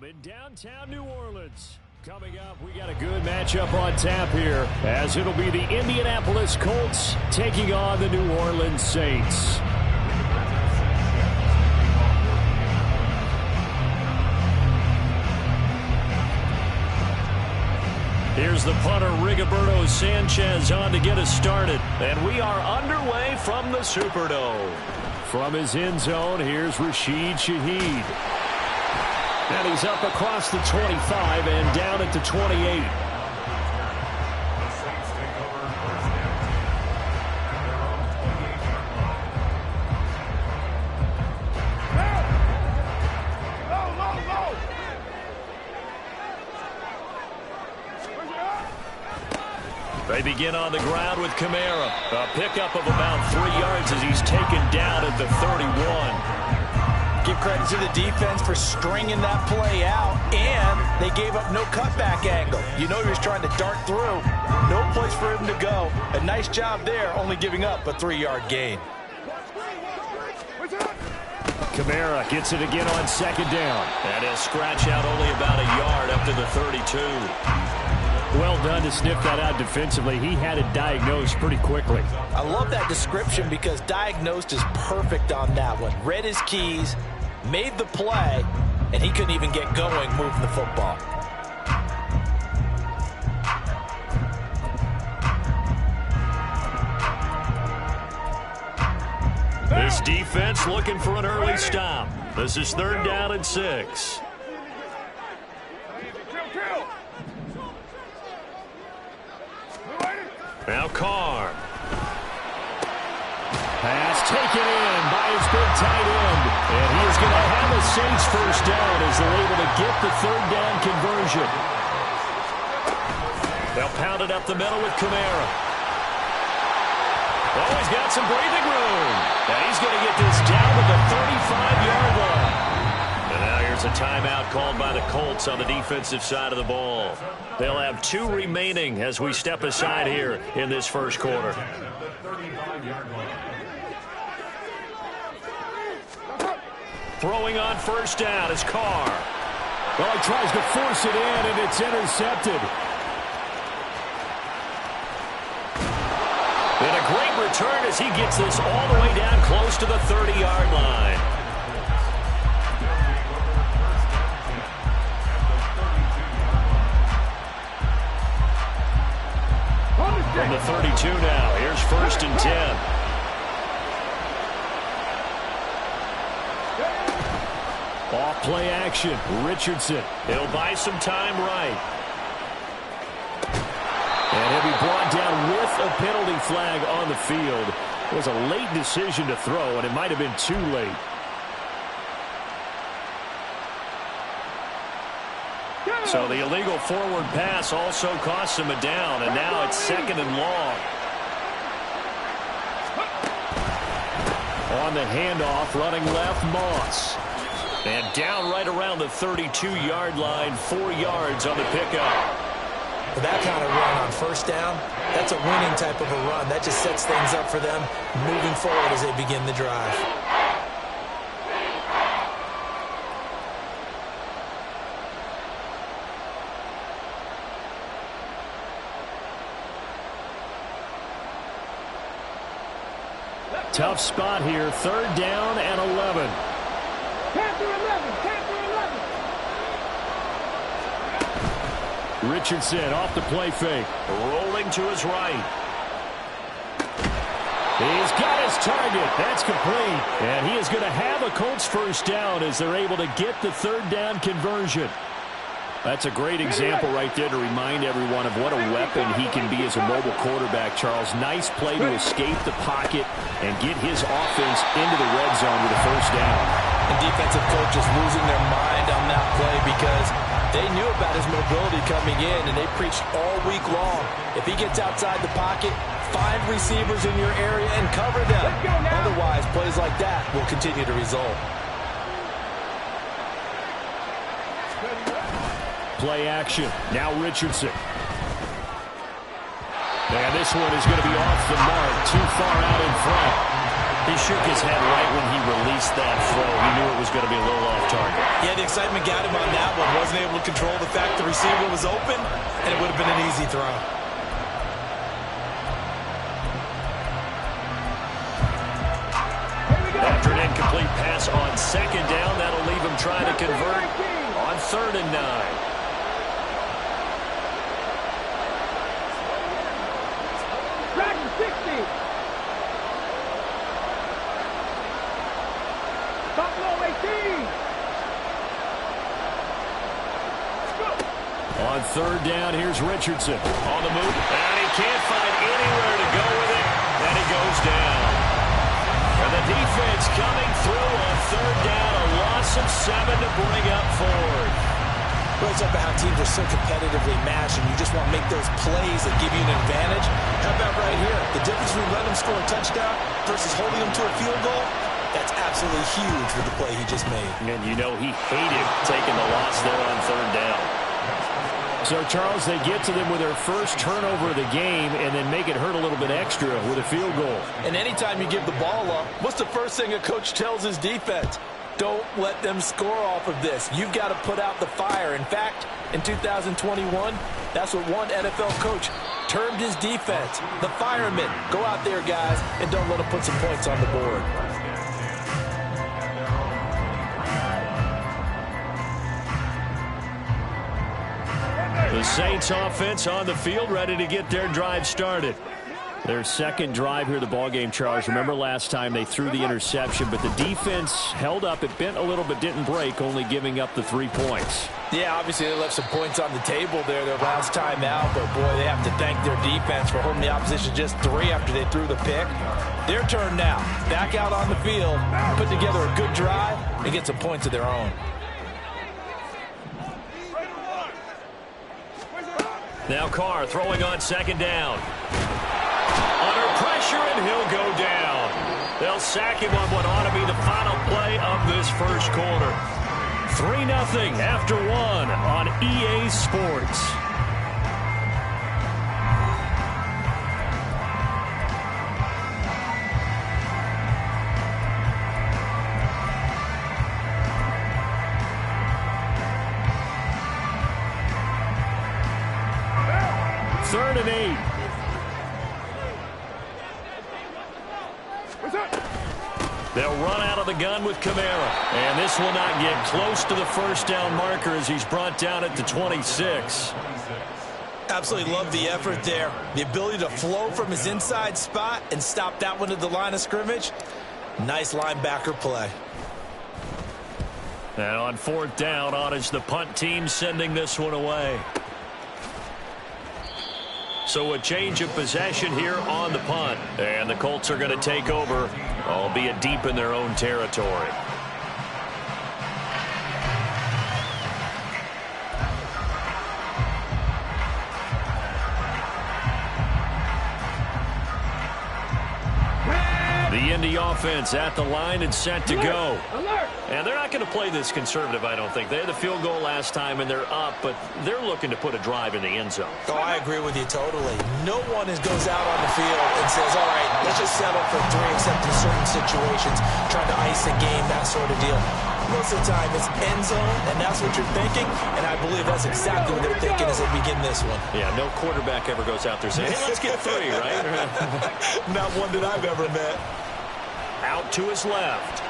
In downtown New Orleans. Coming up, we got a good matchup on tap here, as it'll be the Indianapolis Colts taking on the New Orleans Saints. Here's the punter, Rigoberto Sanchez, on to get us started. And we are underway from the Superdome. From his end zone, here's Rashid Shaheed. And he's up across the 25 and down at the 28. They begin on the ground with Kamara. A pickup of about 3 yards as he's taken down at the 31. Give credit to the defense for stringing that play out, and they gave up no cutback angle. You know he was trying to dart through. No place for him to go. A nice job there, only giving up a 3-yard gain. Kamara gets it again on second down. And he'll scratch out only about a yard up to the 32. Well done to sniff that out defensively. He had it diagnosed pretty quickly. I love that description because diagnosed is perfect on that one. Read his keys, made the play, and he couldn't even get going moving the football. This defense looking for an early stop. This is 3rd down and 6. Now Carr. Pass taken in by his big tight end. And he is going to have a Saints first down as they're able to get the 3rd down conversion. They'll pound it up the middle with Kamara. Oh, he's got some breathing room. And he's going to get this down to the 35-yard line. And now here's a timeout called by the Colts on the defensive side of the ball. They'll have 2 remaining as we step aside here in this first quarter. Throwing on first down is Carr. Well, he tries to force it in, and it's intercepted. And a great return as he gets this all the way down close to the 30-yard line. From the 32 now, here's 1st and 10. Off play action, Richardson. He'll buy some time right. And he'll be brought down with a penalty flag on the field. It was a late decision to throw, and it might have been too late. So the illegal forward pass also costs him a down, and now it's 2nd and long. On the handoff, running left, Moss. And down right around the 32-yard line, 4 yards on the pickup. For that kind of run on first down, that's a winning type of a run. That just sets things up for them moving forward as they begin the drive. Tough spot here, 3rd down and 11. Richardson off the play fake. Rolling to his right. He's got his target. That's complete. And he is going to have a Colts first down as they're able to get the 3rd down conversion. That's a great example right there to remind everyone of what a weapon he can be as a mobile quarterback, Charles. Nice play to escape the pocket and get his offense into the red zone with a first down. And defensive coaches losing their mind on that play because they knew about his mobility coming in, and they preached all week long. If he gets outside the pocket, find receivers in your area and cover them. Otherwise, plays like that will continue to result. Play action. Now Richardson. And this one is going to be off the mark. Too far out in front. He shook his head right when he released that throw. He knew it was going to be a little off target. Yeah, the excitement got him on that one. Wasn't able to control the fact the receiver was open, and it would have been an easy throw. After an incomplete pass on second down, that'll leave him trying to convert on 3rd and 9. On 3rd down, here's Richardson on the move, and he can't find anywhere to go with it, and he goes down. And the defense coming through on 3rd down, a loss of 7 to bring up 4th. Well, it's up about how teams are so competitively matched, and you just want to make those plays that give you an advantage. How about right here? The difference between letting them score a touchdown versus holding them to a field goal, that's absolutely huge with the play he just made. And you know he hated taking the loss there on 3rd down. So, Charles, they get to them with their first turnover of the game and then make it hurt a little bit extra with a field goal. And anytime you give the ball up, what's the first thing a coach tells his defense? Don't let them score off of this. You've got to put out the fire. In fact, in 2021, that's what one NFL coach termed his defense. The firemen. Go out there, guys, and don't let them put some points on the board. The Saints offense on the field, ready to get their drive started. Their second drive here, the ballgame, Charles. Remember last time they threw the interception, but the defense held up. It bent a little but didn't break, only giving up the 3 points. Yeah, obviously they left some points on the table there their last time out, but boy, they have to thank their defense for holding the opposition just 3 after they threw the pick. Their turn now. Back out on the field, put together a good drive, and get some points of their own. Now Carr throwing on 2nd down. Under pressure, and he'll go down. They'll sack him on what ought to be the final play of this first quarter. 3-0 after 1 on EA Sports. Third and 8. They'll run out of the gun with Kamara. And this will not get close to the first down marker as he's brought down at the 26. Absolutely love the effort there. The ability to flow from his inside spot and stop that one at the line of scrimmage. Nice linebacker play. And on 4th down, on is the punt team sending this one away. So a change of possession here on the punt. And the Colts are going to take over, albeit deep in their own territory. The Indy offense at the line and set to go. And they're not going to play this conservative, I don't think. They had the field goal last time, and they're up, but they're looking to put a drive in the end zone. Oh, I agree with you totally. No one goes out on the field and says, all right, let's just settle for 3, except in certain situations, trying to ice a game, that sort of deal. Most of the time, it's end zone, and that's what you're thinking, and I believe that's exactly what they're thinking as they begin this one. Yeah, no quarterback ever goes out there saying, hey, let's get 3, right? Not one that I've ever met. Out to his left.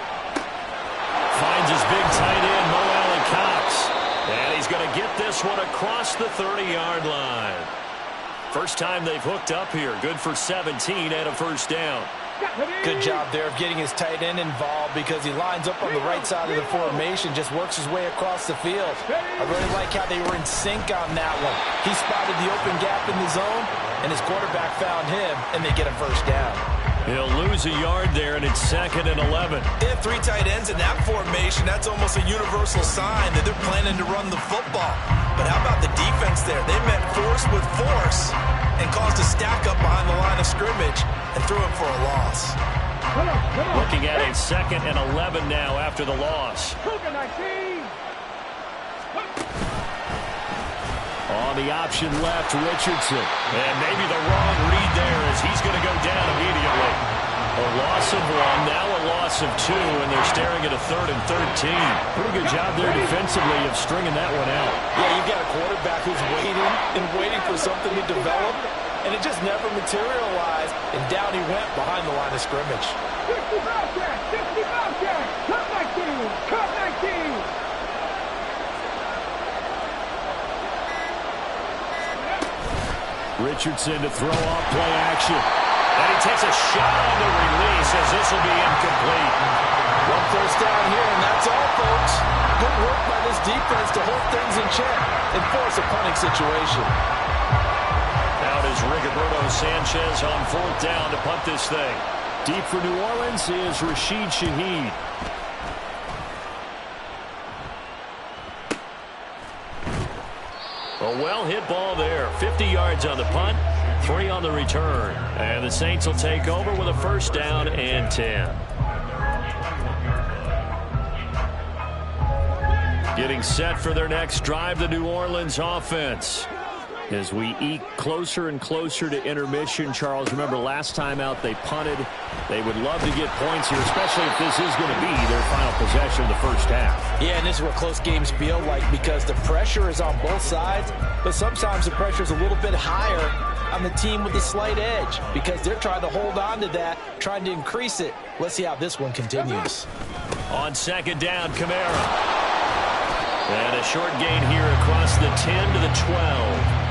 Finds his big tight end, Mo Allen Cox. And he's going to get this one across the 30-yard line. First time they've hooked up here. Good for 17 and a first down. Good job there of getting his tight end involved because he lines up on the right side of the formation, just works his way across the field. I really like how they were in sync on that one. He spotted the open gap in the zone, and his quarterback found him, and they get a first down. He'll lose a yard there, and it's 2nd and 11. They have 3 tight ends in that formation. That's almost a universal sign that they're planning to run the football. But how about the defense there? They met force with force and caused a stack up behind the line of scrimmage and threw him for a loss. Looking at a 2nd and 11 now after the loss. On the option left, Richardson. And maybe the wrong read there as he's going to go down immediately. A loss of 1, now a loss of 2, and they're staring at a 3rd and 13. Pretty good job there defensively of stringing that one out. Yeah, you've got a quarterback who's waiting for something to develop, and it just never materialized, and down he went behind the line of scrimmage. 60 Bobcat, 60 Bobcat, cut 19, cut 19. Richardson to throw off play action. And he takes a shot on the release as this will be incomplete. One first down here, and that's all, folks. Good work by this defense to hold things in check and force a punting situation. Out is Rigoberto Sanchez on 4th down to punt this thing. Deep for New Orleans is Rashid Shaheed. A well-hit ball there. 50 yards on the punt, 3 on the return. And the Saints will take over with a 1st down and 10. Getting set for their next drive, the New Orleans offense. As we eke closer and closer to intermission, Charles, remember last time out they punted. They would love to get points here, especially if this is going to be their final possession of the first half. Yeah, and this is what close games feel like because the pressure is on both sides, but sometimes the pressure is a little bit higher on the team with the slight edge because they're trying to hold on to that, trying to increase it. Let's see how this one continues. On 2nd down, Kamara. And a short gain here across the 10 to the 12.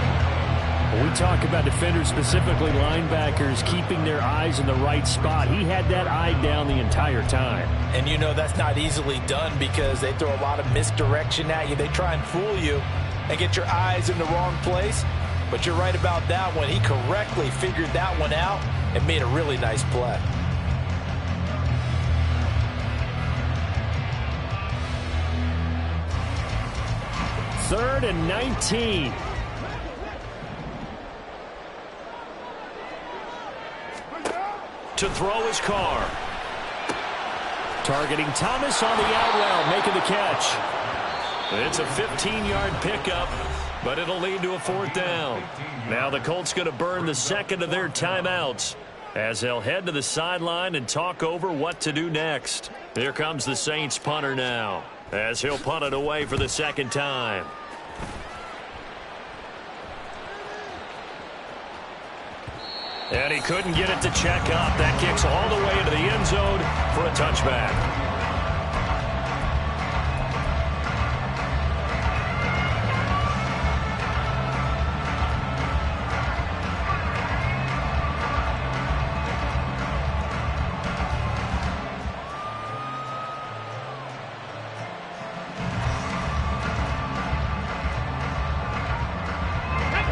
When we talk about defenders, specifically linebackers, keeping their eyes in the right spot. He had that eye down the entire time. And you know that's not easily done because they throw a lot of misdirection at you. They try and fool you and get your eyes in the wrong place. But you're right about that one. He correctly figured that one out and made a really nice play. Third and 19. To throw his car. Targeting Thomas on the out route, making the catch. It's a 15-yard pickup, but it'll lead to a 4th down. Now the Colts going to burn the second of their timeouts as they'll head to the sideline and talk over what to do next. Here comes the Saints punter now as he'll punt it away for the 2nd time. And he couldn't get it to check up. That kicks all the way into the end zone for a touchback.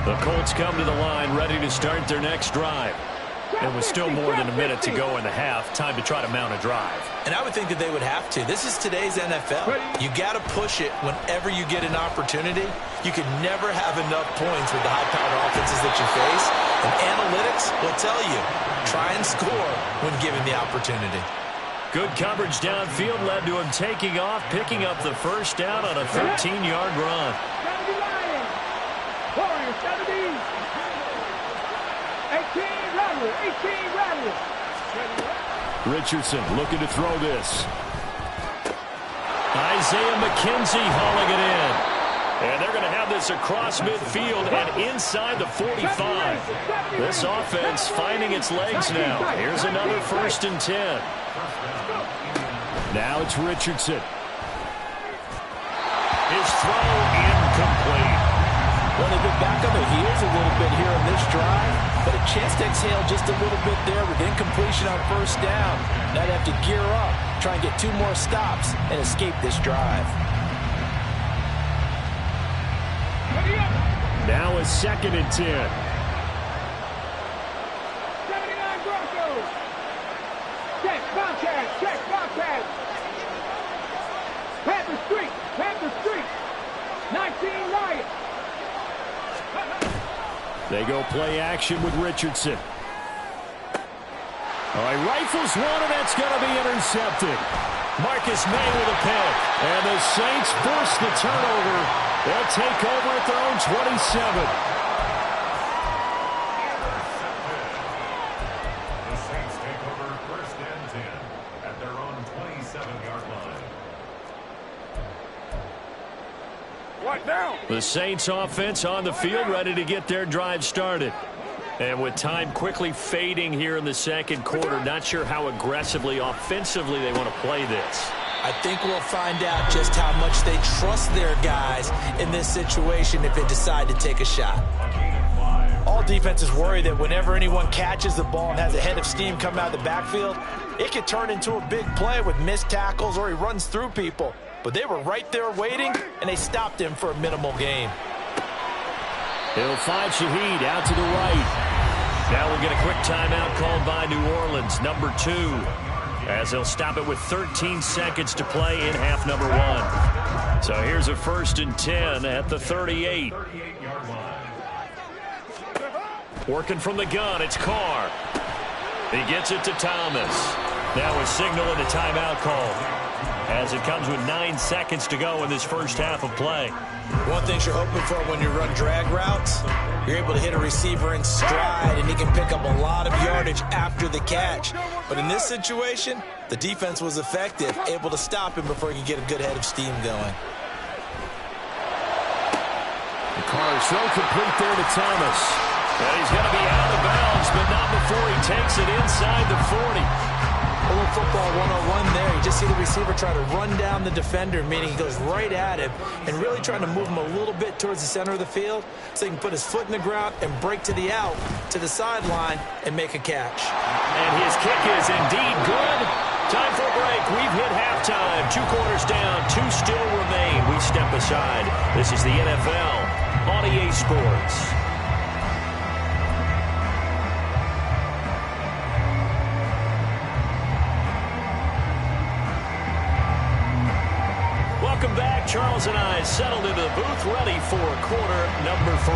The Colts come to the line ready to start their next drive. And with still more than a minute to go in the half, time to try to mount a drive. And I would think that they would have to. This is today's NFL. You got to push it whenever you get an opportunity. You can never have enough points with the high-powered offenses that you face. And analytics will tell you, try and score when given the opportunity. Good coverage downfield led to him taking off, picking up the 1st down on a 13-yard run. 18 Rattler. Richardson looking to throw this. Isaiah McKenzie hauling it in. And they're going to have this across midfield and inside the 45. This offense finding its legs now. Here's another 1st and 10. Now it's Richardson. His throw incomplete. Well, they've been back on their heels a little bit here on this drive, but a chance to exhale just a little bit there with incompletion on 1st down. Now they have to gear up, try and get 2 more stops, and escape this drive. Now a 2nd and 10. 79 Broncos. Check, Bobcat, check, Bobcat. Panther Street. 19 Riot. They go play action with Richardson. All right, rifles one, and that's going to be intercepted. Marcus May with a pick. And the Saints force the turnover. They'll take over at their own 27. The Saints take over 1st The Saints offense on the field, ready to get their drive started. And with time quickly fading here in the second quarter, not sure how aggressively, offensively they want to play this. I think we'll find out just how much they trust their guys in this situation if they decide to take a shot. All defenses worry that whenever anyone catches the ball and has a head of steam coming out of the backfield, it could turn into a big play with missed tackles or he runs through people. But they were right there waiting, and they stopped him for a minimal gain. He'll find Shaheed out to the right. Now we'll get a quick timeout called by New Orleans, number 2, as they'll stop it with 13 seconds to play in half number 1. So here's a 1st and 10 at the 38. Working from the gun, it's Carr. He gets it to Thomas. Now a signal and a timeout call, as it comes with 9 seconds to go in this first half of play. One thing you're hoping for when you run drag routes, you're able to hit a receiver in stride, and he can pick up a lot of yardage after the catch. But in this situation, the defense was effective, able to stop him before he could get a good head of steam going. The Carr throw complete there to Thomas. And he's going to be out of bounds, but not before he takes it inside the 40. A little football 101 there. You just see the receiver try to run down the defender, meaning he goes right at him and really trying to move him a little bit towards the center of the field so he can put his foot in the ground and break to the out, to the sideline, and make a catch. And his kick is indeed good. Time for a break. We've hit halftime. 2 quarters down, 2 still remain. We step aside. This is the NFL on EA Sports. Welcome back. Charles and I settled into the booth, ready for quarter number 3.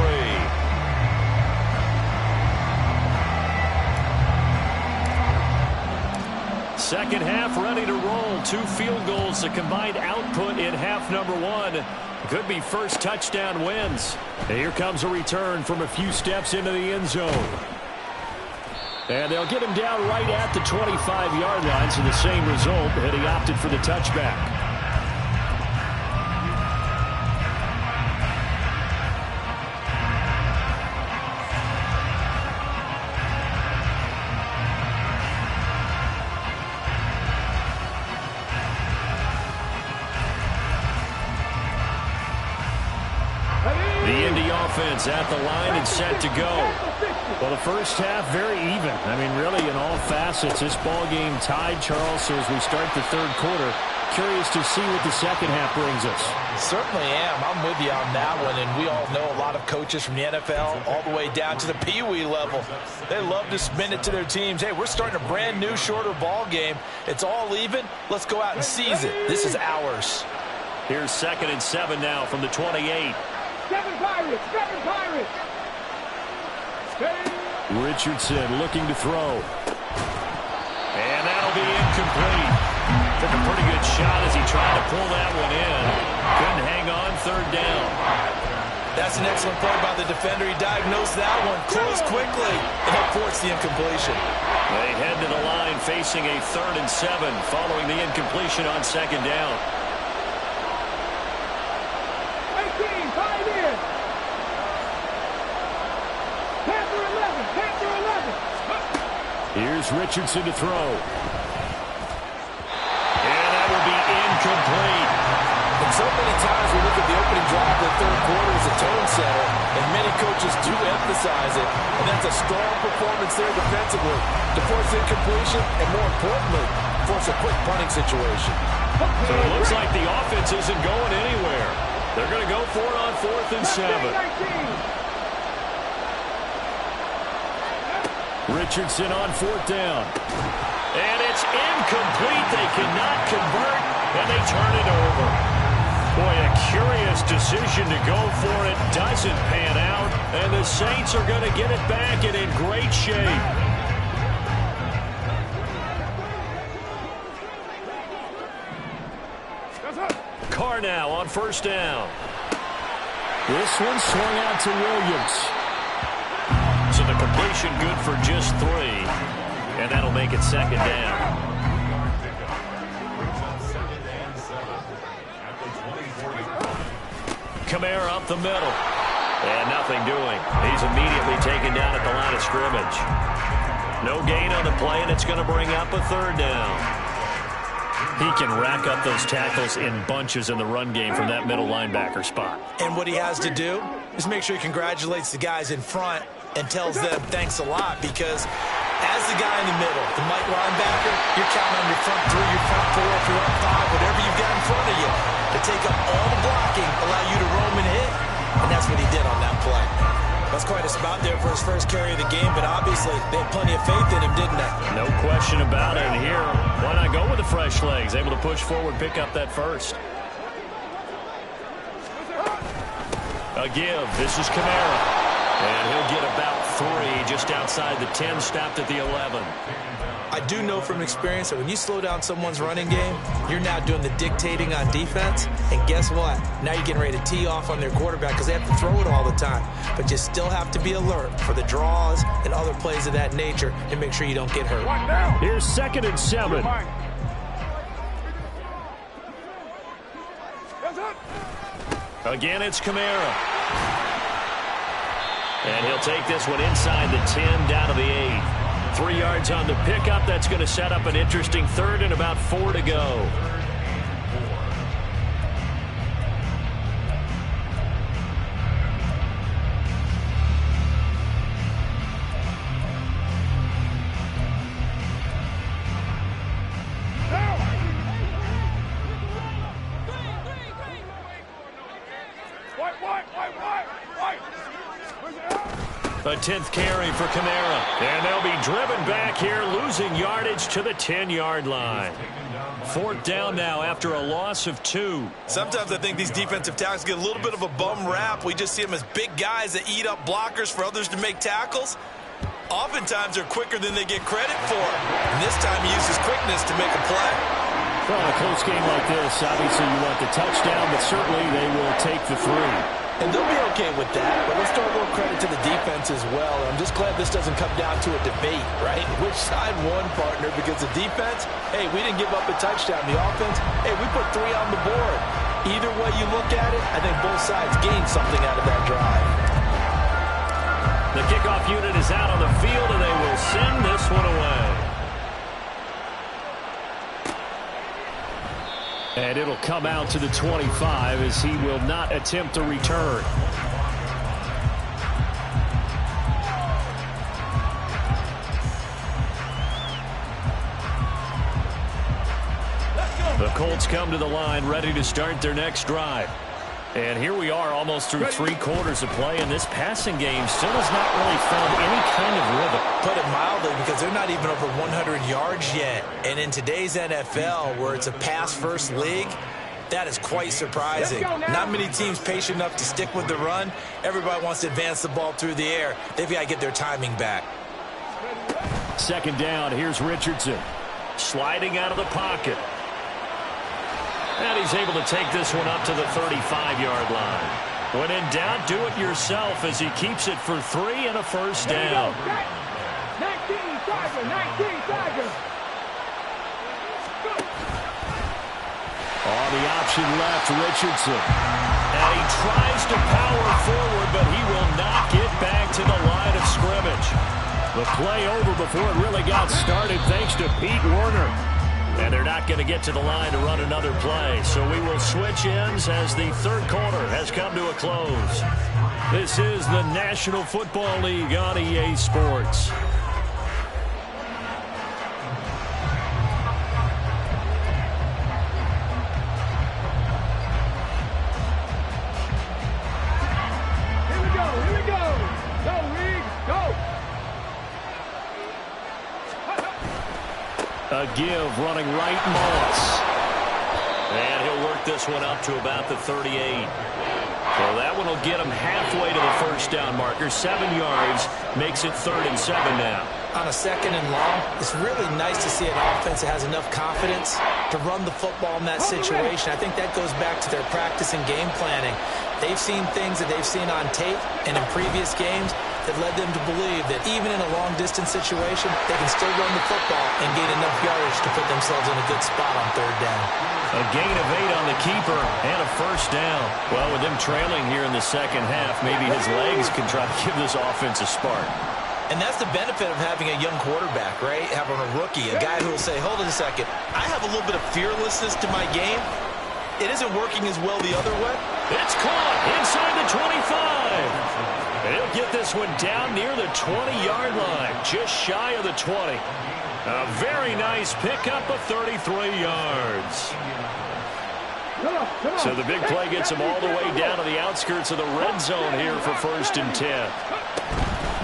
Second half ready to roll. 2 field goals, the combined output in half number 1. Could be first touchdown wins. And here comes a return from a few steps into the end zone. And they'll get him down right at the 25-yard line, so the same result, and he opted for the touchback. At the line and set to go. Well, the first half very even. I mean, really in all facets. This ball game tied, Charles. So as we start the third quarter, curious to see what the second half brings us. Certainly am. I'm with you on that one. And we all know a lot of coaches from the NFL all the way down to the Pee-wee level. They love to spin it to their teams. Hey, we're starting a brand new, shorter ball game. It's all even. Let's go out and seize it. This is ours. Here's 2nd and 7 now from the 28. 7 Pirates! 7 Pirates! Richardson looking to throw. And that'll be incomplete. Took a pretty good shot as he tried to pull that one in. Couldn't hang on, 3rd down. That's an excellent play by the defender. He diagnosed that one, closed quickly, and helped force the incompletion. They head to the line facing a 3rd and 7 following the incompletion on 2nd down. 18, 5 in. Panther 11, Panther 11. Here's Richardson to throw. And that will be incomplete. And so many times we look at the opening drive of the third quarter as a tone setter, and many coaches do emphasize it, and that's a strong performance there defensively to force incompletion and, more importantly, force a quick punting situation. So it looks like the offense isn't going anywhere. They're going to go for it on 4th and 7. Richardson on 4th down. And it's incomplete. They cannot convert, and they turn it over. Boy, a curious decision to go for it. Doesn't pan out, and the Saints are going to get it back and in great shape. Carr now on 1st down. This one swung out to Williams. So the completion good for just 3. And that'll make it 2nd down. Kamara up the middle. And nothing doing. He's immediately taken down at the line of scrimmage. No gain on the play, and it's going to bring up a third down. He can rack up those tackles in bunches in the run game from that middle linebacker spot. And what he has to do is make sure he congratulates the guys in front and tells them thanks a lot, because as the guy in the middle, the Mike linebacker, you're counting on your front three, your front four, if you're up five, whatever you've got in front of you to take up all the blocking, allow you to roam and hit. And that's what he did on that play. That's quite a spot there for his first carry of the game, but obviously they had plenty of faith in him, didn't they? No question about it. And here, why not go with the fresh legs? Able to push forward, pick up that first. A give. This is Kamara. And he'll get about 3 just outside the 10, stopped at the 11. I do know from experience that when you slow down someone's running game, you're now doing the dictating on defense. And guess what? Now you're getting ready to tee off on their quarterback because they have to throw it all the time. But you still have to be alert for the draws and other plays of that nature and make sure you don't get hurt. Here's 2nd and 7. Again, it's Kamara. And he'll take this one inside the 10, down to the 8. 3 yards on the pickup. That's going to set up an interesting third and about 4 to go. A 10th carry for Kamara. And they'll be driven back here, losing yardage to the 10-yard line. 4th down now after a loss of 2. Sometimes I think these defensive tackles get a little bit of a bum rap. We just see them as big guys that eat up blockers for others to make tackles. Oftentimes they're quicker than they get credit for. And this time he uses quickness to make a play. Well, in a close game like this, obviously you want the touchdown, but certainly they will take the 3. And they'll be okay with that, but let's throw a little credit to the defense as well. I'm just glad this doesn't come down to a debate, right? Which side won, partner? Because the defense, hey, we didn't give up a touchdown. The offense, hey, we put 3 on the board. Either way you look at it, I think both sides gained something out of that drive. The kickoff unit is out on the field, and they will send this one away. And it'll come out to the 25 as he will not attempt a return. The Colts come to the line, ready to start their next drive. And here we are almost through 3 quarters of play, and this passing game still has not really found any kind of rhythm. Put it mildly, because they're not even over 100 yards yet. And in today's NFL, where it's a pass-first league, that is quite surprising. Not many teams patient enough to stick with the run. Everybody wants to advance the ball through the air. They've got to get their timing back. 2nd down, here's Richardson. Sliding out of the pocket. And he's able to take this one up to the 35-yard line. When in doubt, do it yourself as he keeps it for 3 and a first down. 19 Tiger. On the option left, Richardson. And he tries to power forward, but he will not get back to the line of scrimmage. The play over before it really got started thanks to Pete Werner. And they're not going to get to the line to run another play. So we will switch ends as the 3rd quarter has come to a close. This is the National Football League on EA Sports. Here we go. Go, Reed, go. A give running right, Moss. And he'll work this one up to about the 38. So that one will get him halfway to the first down marker. 7 yards makes it 3rd and 7 now. On a 2nd and long, it's really nice to see an offense that has enough confidence to run the football in that situation. I think that goes back to their practice and game planning. They've seen things that they've seen on tape and in previous games that led them to believe that even in a long-distance situation, they can still run the football and gain enough yardage to put themselves in a good spot on third down. A gain of 8 on the keeper and a first down. Well, with them trailing here in the second half, maybe his legs can try to give this offense a spark. And that's the benefit of having a young quarterback, right? Having a rookie, a guy who will say, hold on a second, I have a little bit of fearlessness to my game. It isn't working as well the other way. It's caught inside the 25. He'll get this one down near the 20-yard line, just shy of the 20. A very nice pickup of 33 yards. So the big play gets him all the way down to the outskirts of the red zone here for 1st and 10.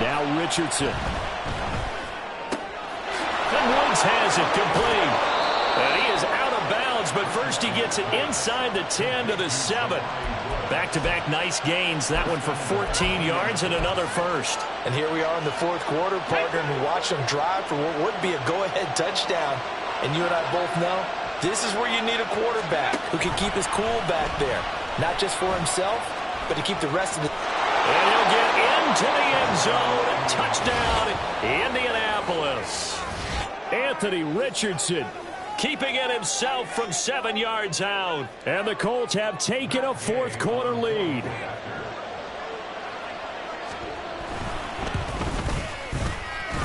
Now Richardson. And Woods has it complete. And he is out of bounds, but first he gets it inside the 10 to the 7. Back-to-back nice gains. That one for 14 yards and another first. And here we are in the 4th quarter, partner, and we watch them drive for what would be a go-ahead touchdown. And you and I both know this is where you need a quarterback who can keep his cool back there. Not just for himself, but to keep the rest of the... And he'll get into the end zone. Touchdown, Indianapolis. Anthony Richardson keeping it himself from 7 yards out. And the Colts have taken a 4th quarter lead.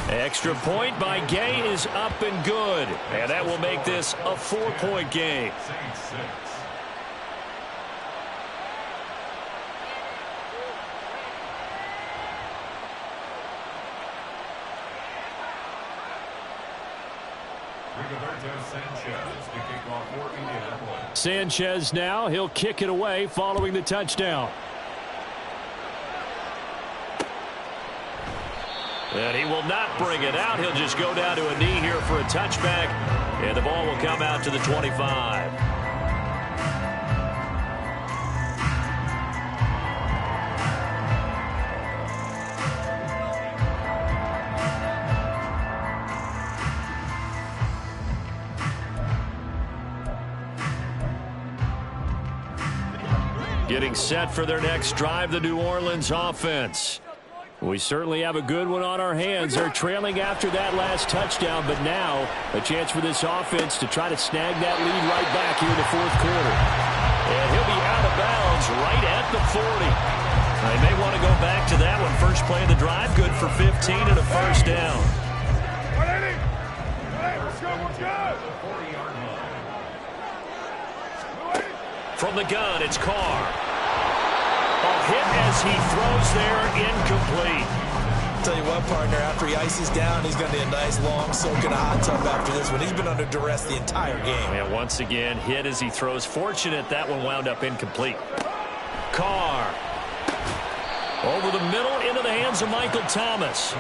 Extra point by Gay is up and good. And that will make this a 4-point game. Sanchez now, he'll kick it away following the touchdown. And he will not bring it out. He'll just go down to a knee here for a touchback. And the ball will come out to the 25. Getting set for their next drive, the New Orleans offense. We certainly have a good one on our hands. They're trailing after that last touchdown, but now a chance for this offense to try to snag that lead right back here in the 4th quarter. And he'll be out of bounds right at the 40. They may want to go back to that one. First play of the drive, good for 15 and a first down. From the gun, it's Carr. A hit as he throws there, incomplete. Tell you what, partner, after he ices down, he's going to be a nice long soak in a hot tub after this one. He's been under duress the entire game. And once again, hit as he throws. Fortunate that one wound up incomplete. Carr. Over the middle, into the hands of Michael Thomas.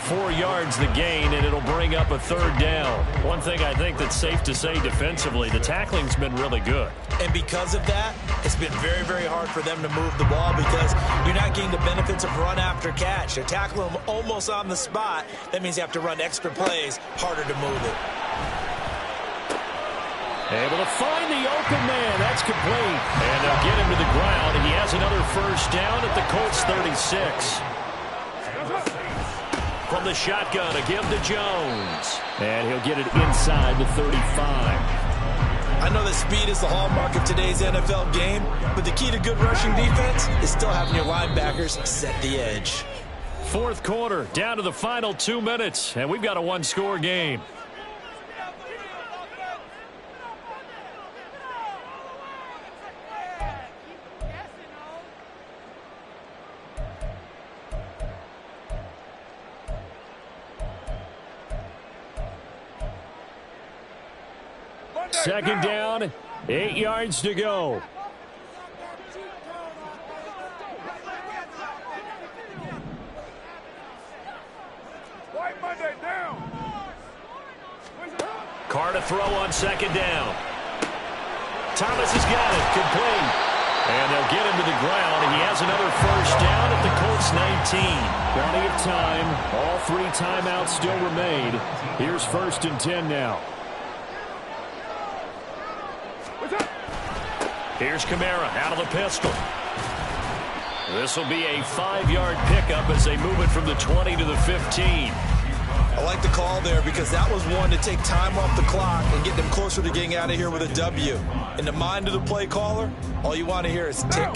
4 yards the gain, and it'll bring up a 3rd down. One thing I think that's safe to say defensively, the tackling's been really good. And because of that, it's been very, very hard for them to move the ball because you're not getting the benefits of run after catch. They're tackling them almost on the spot. That means you have to run extra plays, harder to move it. Able to find the open man. That's complete. And they'll get him to the ground. And he has another first down at the Colts 36. From the shotgun, a give to Jones. And he'll get it inside the 35. I know that speed is the hallmark of today's NFL game, but the key to good rushing defense is still having your linebackers set the edge. 4th quarter, down to the final 2 minutes, and we've got a 1-score game. Second down, 8 yards to go. Carr to throw on second down. Thomas has got it, complete. And they'll get him to the ground, and he has another first down at the Colts 19. Plenty of time. All 3 timeouts still remain. Here's 1st and 10 now. Here's Kamara out of the pistol. This will be a 5-yard pickup as they move it from the 20 to the 15. I like the call there because that was one to take time off the clock and get them closer to getting out of here with a W. In the mind of the play caller, all you want to hear is tick,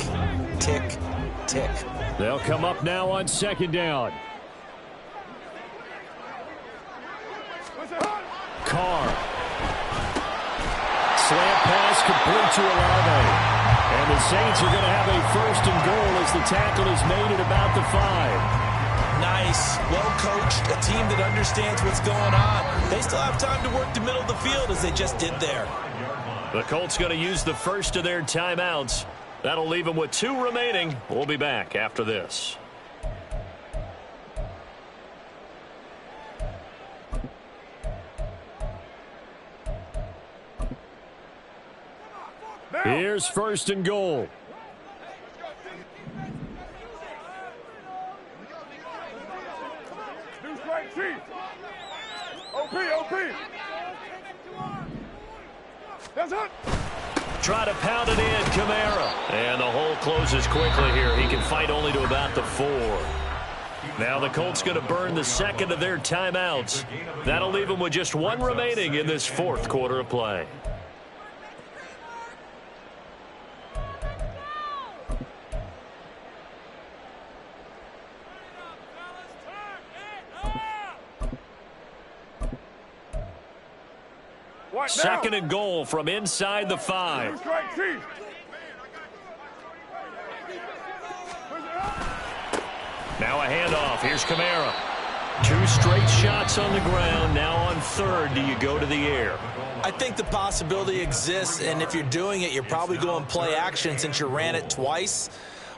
tick, tick. They'll come up now on 2nd down. Carr. Slant pass complete to Olave. And the Saints are going to have a 1st and goal as the tackle is made at about the 5. Nice, well coached, a team that understands what's going on. They still have time to work the middle of the field as they just did there. The Colts going to use the first of their timeouts. That'll leave them with 2 remaining. We'll be back after this. Here's 1st and goal. New strike, Chief. OP. That's it. Try to pound it in, Kamara. And the hole closes quickly here. He can fight only to about the 4. Now the Colts going to burn the 2nd of their timeouts. That'll leave them with just 1 remaining in this 4th quarter of play. Second and goal from inside the 5. Now a handoff. Here's Kamara. 2 straight shots on the ground. Now on 3rd, do you go to the air? I think the possibility exists, and if you're doing it, you're probably going play action since you ran it twice.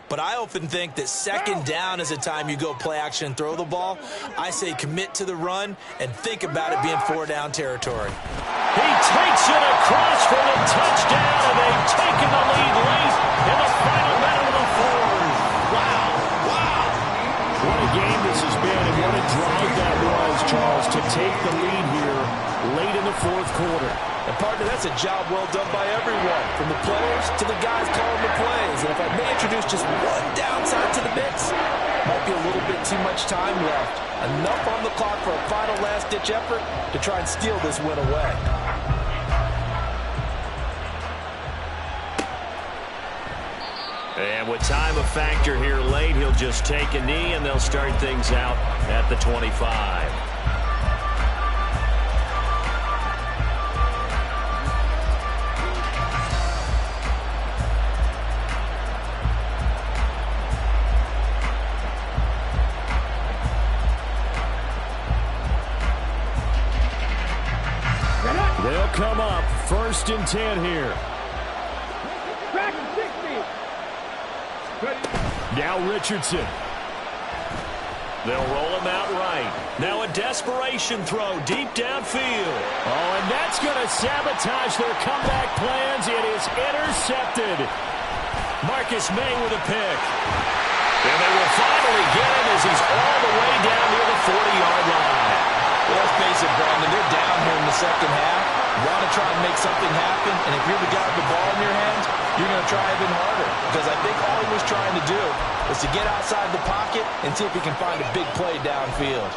But I often think that 2nd down is a time you go play action and throw the ball. I say commit to the run and think about it being 4-down territory. He takes it across for the touchdown, and they've taken the lead late in the final minute of the 4th. Wow. What a game this has been, and what a drive that was, Charles, to take the lead here late in the 4th quarter. And partner, that's a job well done by everyone, from the players to the guys calling the plays. And if I may introduce just one downside to the mix, might be a little bit too much time left. Enough on the clock for a final last-ditch effort to try and steal this win away. And with time a factor here late, he'll just take a knee, and they'll start things out at the 25. They'll come up 1st and 10 here. Back to 60. Now Richardson. They'll roll him out right. Now a desperation throw deep downfield. Oh, and that's going to sabotage their comeback plans. It is intercepted. Marcus May with a pick. And they will finally get him as he's all the way down near the 40-yard line. Well, let's face it, Brandon, they're down here in the 2nd half. Want to try and make something happen, and if you're the guy with the ball in your hands, you're going to try even harder. Because I think all he was trying to do was to get outside the pocket and see if he can find a big play downfield.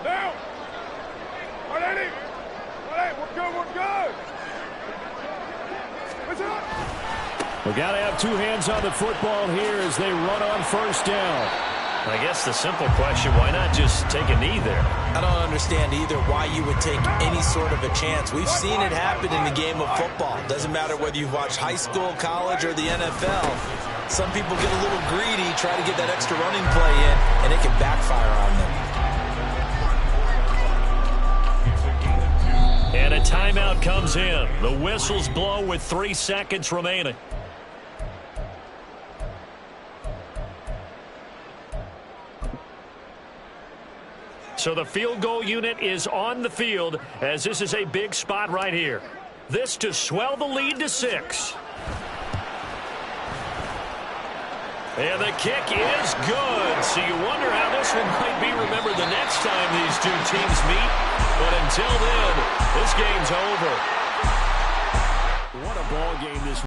Down. All right, we're good. What's up? We got to have 2 hands on the football here as they run on 1st down. I guess the simple question, why not just take a knee there? I don't understand either why you would take any sort of a chance. We've seen it happen in the game of football. Doesn't matter whether you've watched high school, college, or the NFL. Some people get a little greedy, try to get that extra running play in, and it can backfire on them. And a timeout comes in. The whistles blow with 3 seconds remaining. So the field goal unit is on the field as this is a big spot right here. This to swell the lead to 6. And the kick is good. So you wonder how this one might be remembered the next time these two teams meet. But until then, this game's over. What a ball game this